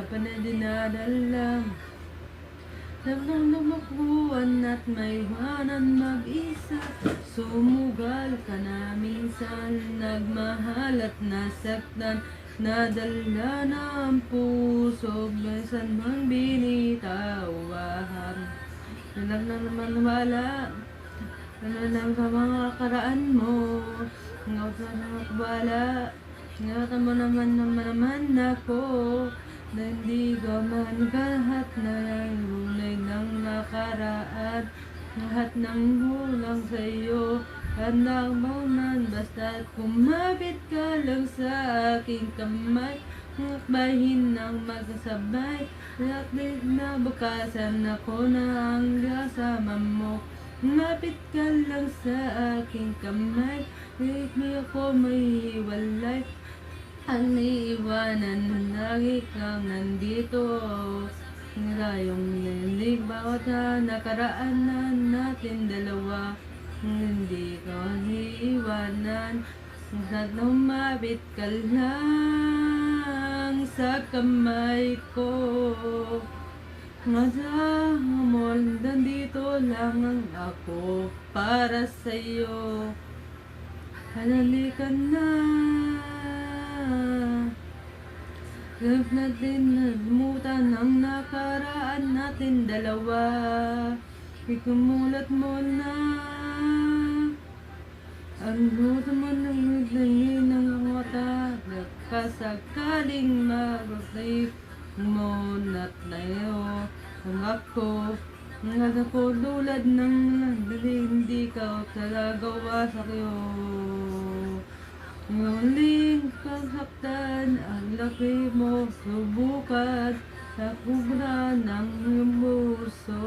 pa na dinadala. Naglukuhan at maiwanan mag-isa. Sumugal ka na minsan, nagmahal at nasaktan. Nadala na ang puso, minsan mang binitawan. Nalang na naman wala, nalang sa mga karaan mo. Ngaw sa mga wala, ingatan mo naman ako. Na hindi ka man kahit na ngunay ng nakaraan. Lahat ng hulang sa'yo, anak mo man, basta't kumapit ka lang sa aking kamay. Ngakbahin ng magkasabay, laklit na bukasan ako na ang kasama mo. Ngapit ka lang sa aking kamay, di ako may hiwalay. Ang iiwanan, lagi kang nandito. Ngayong nilig bawat nakaraan na natin dalawa. Hindi ko iiwanan, at lumapit ka lang sa kamay ko. Masamol, nandito lang ang ako para sa'yo. Halalikan na. Huwag natin nagmutan ang nakaraan natin dalawa. Ikumulat mo na ang luto mo ng nagdangin ng mata. Nagkasakaling mag-save mo na tayo. Ang ako, ang ako tulad ng hindi ka talagawa sa'yo. Muling paghaktan, ang laki mo subukan sa kubra ng iyong puso.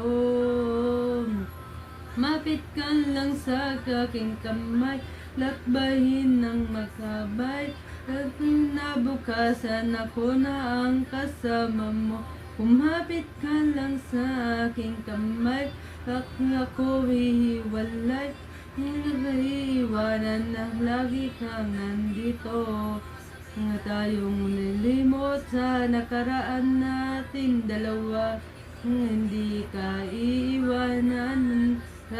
Mapit ka lang sa aking kamay, lakbayin ng magkabay. At nabukasan ako na ang kasama mo. Kumapit ka lang sa aking kamay, at ako hihiwalay. Naiiwanan na lagi kang nandito. Nga tayong nilimot sa nakaraan natin dalawa. Hindi ka iiwanan.